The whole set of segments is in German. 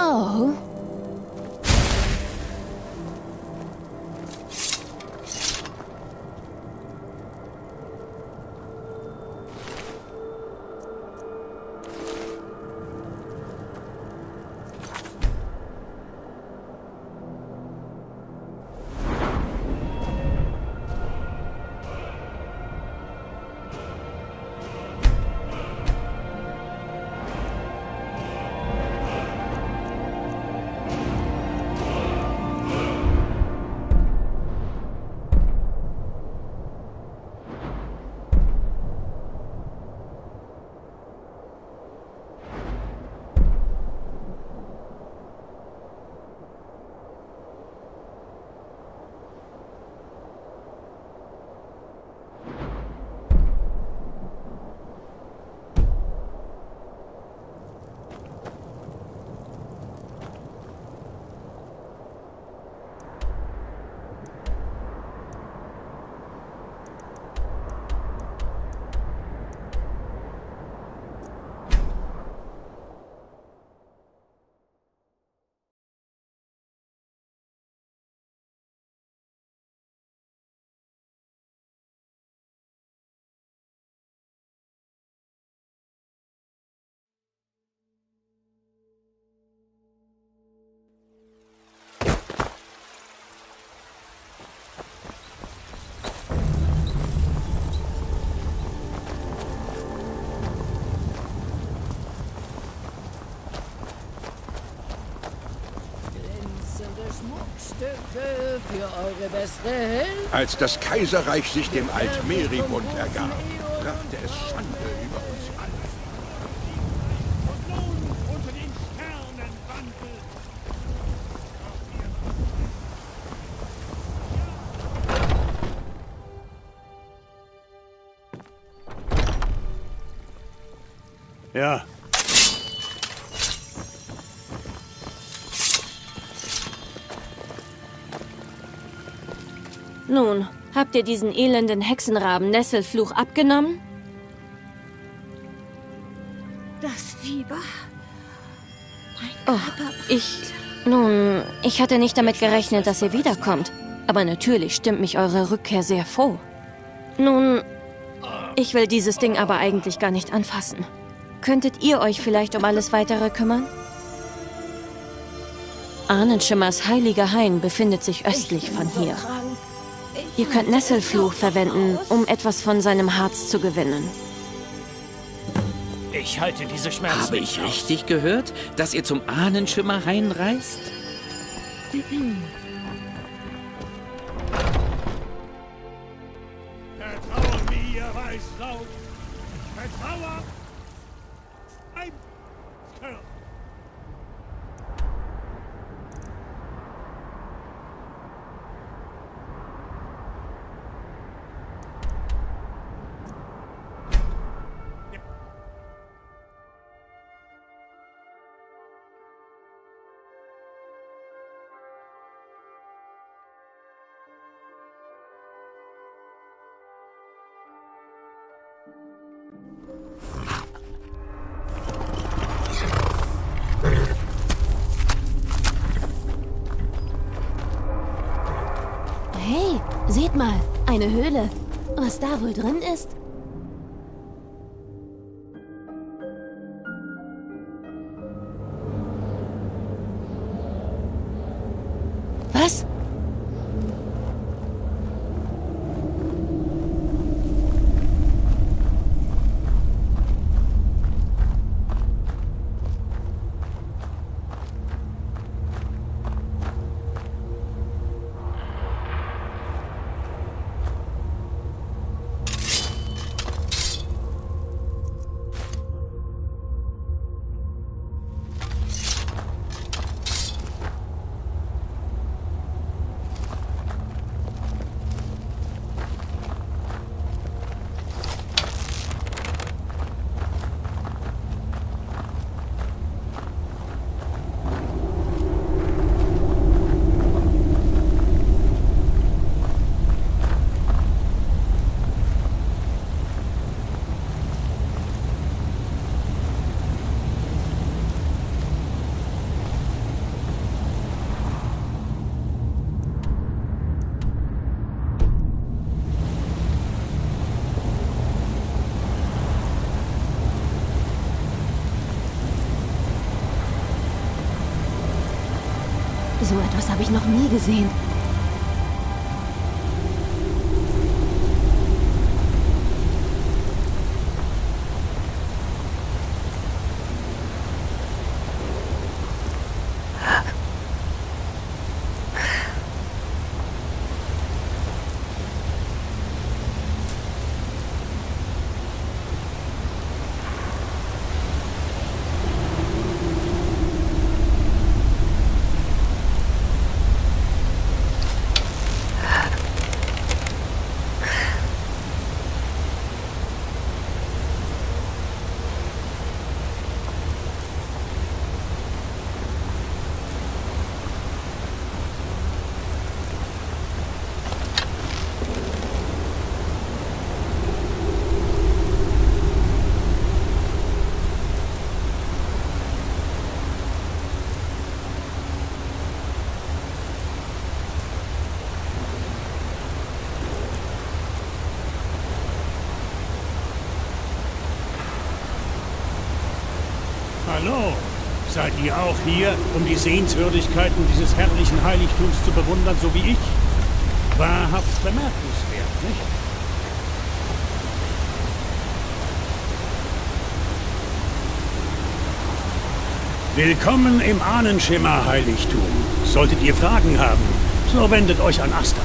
Oh. Schmuckstücke für eure beste Hälfte. Als das Kaiserreich sich dem Altmeribund ergab, brachte es Schande über uns alle. Und nun unter den Sternenwandel. Ja. Nun, habt ihr diesen elenden Hexenraben Nesselfluch abgenommen? Das Fieber. Oh, ich hatte nicht damit gerechnet, dass ihr wiederkommt. Aber natürlich stimmt mich eure Rückkehr sehr froh. Nun, ich will dieses Ding aber eigentlich gar nicht anfassen. Könntet ihr euch vielleicht um alles Weitere kümmern? Ahnenschimmers heiliger Hain befindet sich östlich von hier. Ihr könnt Nesselfluch verwenden, um etwas von seinem Harz zu gewinnen. Ich halte diese Schmerzen. Habe ich richtig gehört, dass ihr zum Ahnenschimmerhain reist? Vertraue mir, Weißlauf. Vertraue. Ein Körper. Hey, seht mal, eine Höhle. Was da wohl drin ist? Was? So etwas habe ich noch nie gesehen. Hallo, seid ihr auch hier, um die Sehenswürdigkeiten dieses herrlichen Heiligtums zu bewundern, so wie ich? Wahrhaft bemerkenswert, nicht? Willkommen im Ahnenschimmer-Heiligtum. Solltet ihr Fragen haben, so wendet euch an Asta.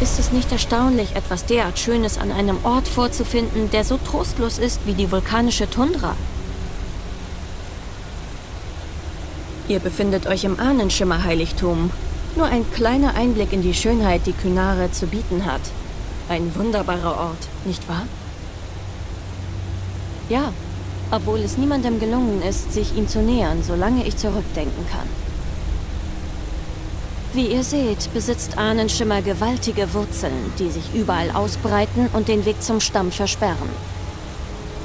Ist es nicht erstaunlich, etwas derart Schönes an einem Ort vorzufinden, der so trostlos ist wie die vulkanische Tundra? Ihr befindet euch im Ahnenschimmer-Heiligtum. Nur ein kleiner Einblick in die Schönheit, die Kynare zu bieten hat. Ein wunderbarer Ort, nicht wahr? Ja, obwohl es niemandem gelungen ist, sich ihm zu nähern, solange ich zurückdenken kann. Wie ihr seht, besitzt Ahnenschimmer gewaltige Wurzeln, die sich überall ausbreiten und den Weg zum Stamm versperren.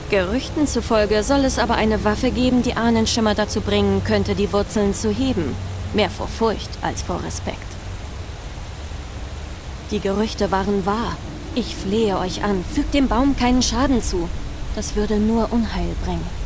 Gerüchten zufolge soll es aber eine Waffe geben, die Ahnenschimmer dazu bringen könnte, die Wurzeln zu heben. Mehr vor Furcht als vor Respekt. Die Gerüchte waren wahr. Ich flehe euch an, fügt dem Baum keinen Schaden zu. Das würde nur Unheil bringen.